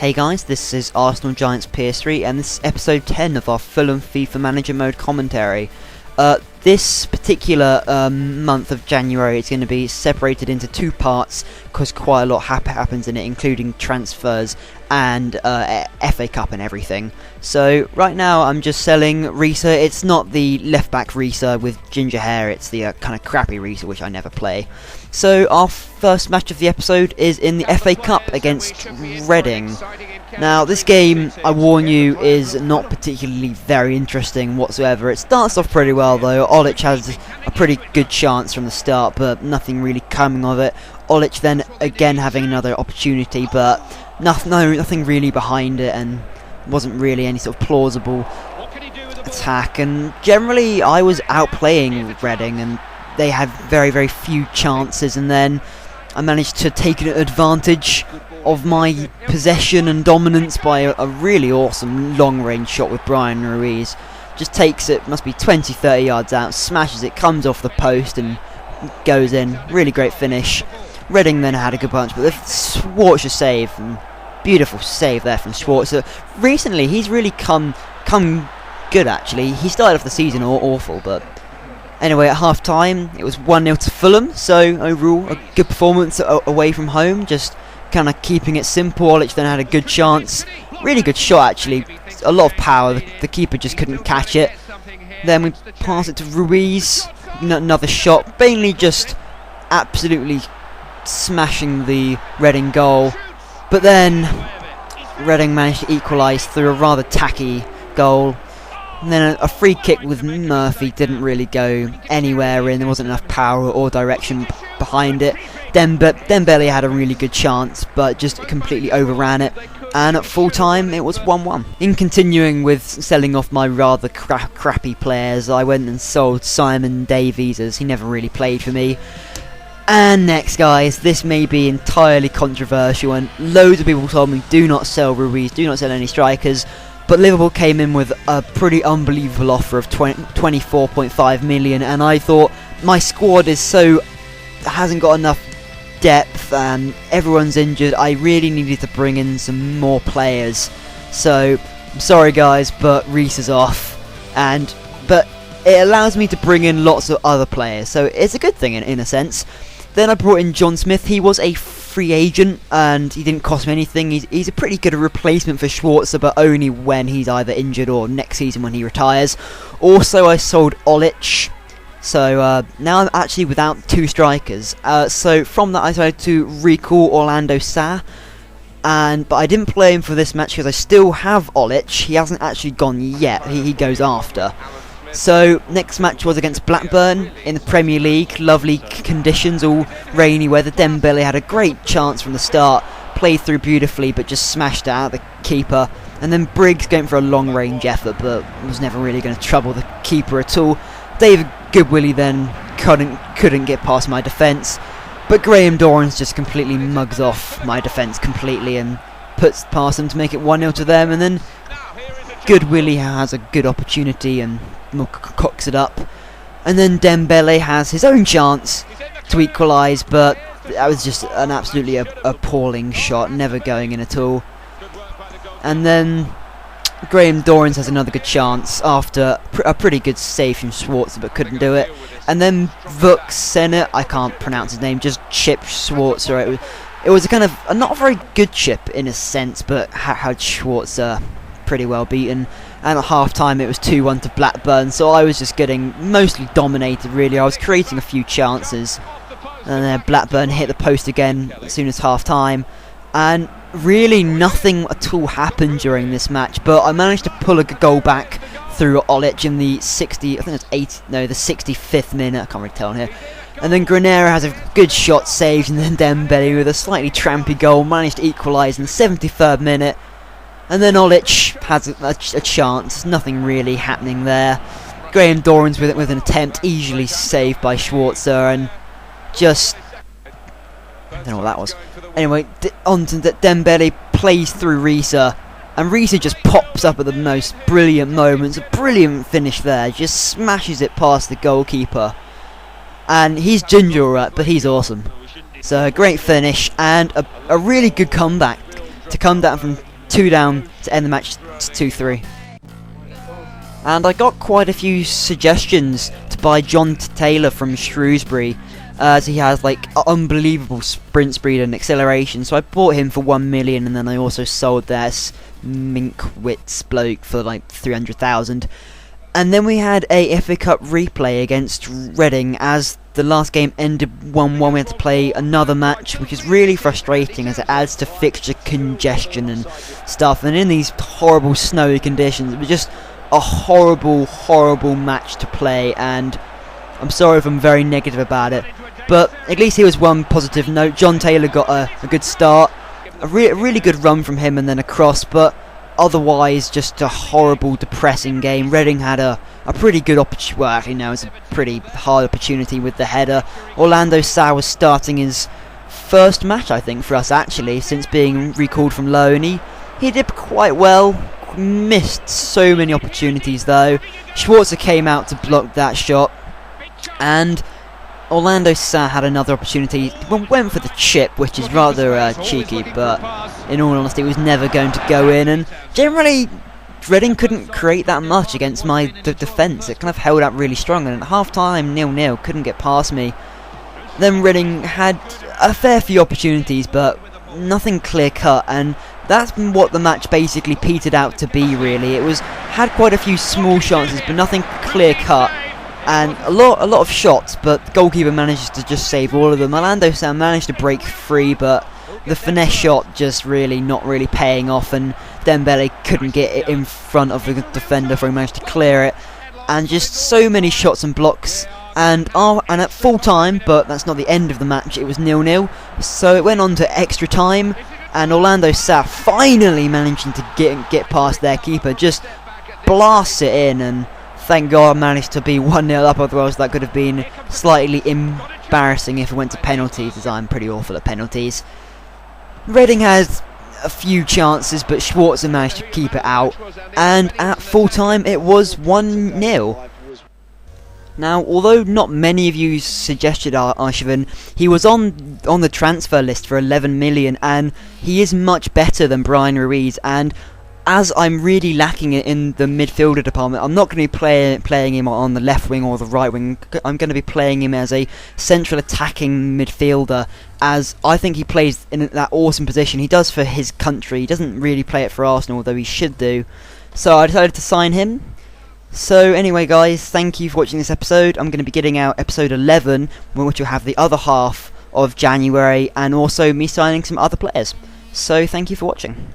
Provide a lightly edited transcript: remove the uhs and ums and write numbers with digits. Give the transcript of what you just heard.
Hey guys, this is Arsenal Giants PS3 and this is episode 10 of our Fulham FIFA Manager Mode commentary. This particular month of January is going to be separated into two parts because quite a lot happens in it, including transfers and FA Cup and everything. So right now I'm just selling Risa. It's not the left back Risa with ginger hair, it's the kind of crappy Risa which I never play. So our first match of the episode is in the FA Cup against Reading. Now this game, I warn you, is not particularly very interesting whatsoever. It starts off pretty well though. Olic has a pretty good chance from the start, but nothing really coming of it. Olic then again having another opportunity, but nothing really behind it, and wasn't really any sort of plausible attack. And generally I was outplaying Reading and they had very, very few chances, and then I managed to take advantage of my possession and dominance by a really awesome long-range shot with Brian Ruiz. Just takes it, must be 20-30 yards out, smashes it, comes off the post and goes in. Really great finish. Reading then had a good bunch, but the Schwarzer save, and beautiful save there from Schwarzer. Recently he's really come good actually. He started off the season awful, but anyway, at half time it was 1-0 to Fulham, so overall a good performance away from home, just kind of keeping it simple. Olic then had a good chance, really good shot actually, a lot of power, the keeper just couldn't catch it. Then we pass it to Ruiz, another shot, mainly just absolutely smashing the Reading goal, but then Reading managed to equalise through a rather tacky goal. And then a free kick with Murphy didn't really go anywhere in. There wasn't enough power or direction behind it. Dembele had a really good chance, but just completely overran it. And at full time, it was 1-1. In continuing with selling off my rather crappy players, I went and sold Simon Davies, as he never really played for me. And next, guys, this may be entirely controversial, and loads of people told me do not sell Ruiz, do not sell any strikers. But Liverpool came in with a pretty unbelievable offer of 24.5 million, and I thought my squad hasn't got enough depth and everyone's injured. I really needed to bring in some more players. So I'm sorry guys, but Reece is off, but it allows me to bring in lots of other players, so it's a good thing in a sense. Then I brought in John Smith. He was a free agent and he didn't cost me anything. He's a pretty good replacement for Schwarzer, but only when he's either injured or next season when he retires. Also I sold Olic, so now I'm actually without two strikers. So from that I decided to recall Orlando Sa, but I didn't play him for this match because I still have Olic. He hasn't actually gone yet, he goes after. So next match was against Blackburn in the Premier League. Lovely conditions, all rainy weather. Dembele had a great chance from the start, played through beautifully but just smashed out the keeper. And then Briggs going for a long range effort but was never really going to trouble the keeper at all. David Goodwillie then couldn't get past my defence, but Graham Dorrans just completely mugs off my defence completely and puts past them to make it 1-0 to them. And then Goodwillie has a good opportunity and cocks it up, and then Dembele has his own chance to equalise, but that was just an absolutely appalling shot, never going in at all. And then Graham Dorrans has another good chance after a pretty good save from Schwarzer, but couldn't do it. And then Vuk Senna, I can't pronounce his name, just chipped Schwarzer. It was a kind of a not very good chip in a sense, but had Schwarzer pretty well beaten. And at half time it was 2-1 to Blackburn, so I was just getting mostly dominated really. I was creating a few chances, and then Blackburn hit the post again as soon as half time, and really nothing at all happened during this match. But I managed to pull a goal back through Olic in the 65th minute, I can't really tell on here. And then Granera has a good shot saved, and then Dembele with a slightly trampy goal managed to equalise in the 73rd minute. And then Olic has a chance, nothing really happening there. Graham Dorrans with an attempt, easily saved by Schwarzer, and just I don't know what that was. Anyway, on to Dembele, plays through Risa, and Risa just pops up at the most brilliant moments. A brilliant finish there, just smashes it past the goalkeeper. And he's ginger alright, but he's awesome. So a great finish and a really good comeback to come down from 2 down to end the match 2-3. And I got quite a few suggestions to buy John Taylor from Shrewsbury, as he has like unbelievable sprint speed and acceleration. So I bought him for 1 million, and then I also sold this Minkwitz bloke for like 300,000. And then we had a FA Cup replay against Reading. As the last game ended 1-1, we had to play another match, which is really frustrating as it adds to fixture congestion and stuff. And in these horrible snowy conditions, it was just a horrible match to play, and I'm sorry if I'm very negative about it, but at least here was one positive note. John Taylor got a good start, a really good run from him and then a cross, but otherwise just a horrible, depressing game. Reading had a pretty good opportunity. Well, actually no, it was a pretty hard opportunity with the header. Orlando Sa was starting his first match, I think, for us actually, since being recalled from loan. He did quite well. Missed so many opportunities though. Schwarzer came out to block that shot, and Orlando Sa had another opportunity. Went for the chip, which is rather cheeky, but in all honesty, it was never going to go in. And generally, Reading couldn't create that much against my defence. It kind of held up really strong, and at half time, 0-0, couldn't get past me. Then Reading had a fair few opportunities, but nothing clear cut, and that's what the match basically petered out to be, really. It had quite a few small chances, but nothing clear cut, and a lot of shots, but the goalkeeper manages to just save all of them. Orlando Sa managed to break free, but the finesse shot just not really paying off, and Dembele couldn't get it in front of the defender before he managed to clear it. And just so many shots and blocks. And at full time, but that's not the end of the match, it was 0-0, so it went on to extra time, and Orlando Sa finally managing to get past their keeper, just blasts it in, and thank God managed to be 1-0 up, otherwise that could have been slightly embarrassing if it went to penalties, as I'm pretty awful at penalties. Reading has a few chances, but Schwarzer managed to keep it out, and at full time it was 1-0. Now, although not many of you suggested Arshavin, he was on the transfer list for 11 million, and he is much better than Brian Ruiz. And as I'm really lacking in the midfielder department, I'm not going to be playing him on the left wing or the right wing. I'm going to be playing him as a central attacking midfielder, as I think he plays in that awesome position. He does for his country. He doesn't really play it for Arsenal, although he should do. So I decided to sign him. So anyway guys, thank you for watching this episode. I'm going to be getting out episode 11, which will have the other half of January, and also me signing some other players. So thank you for watching.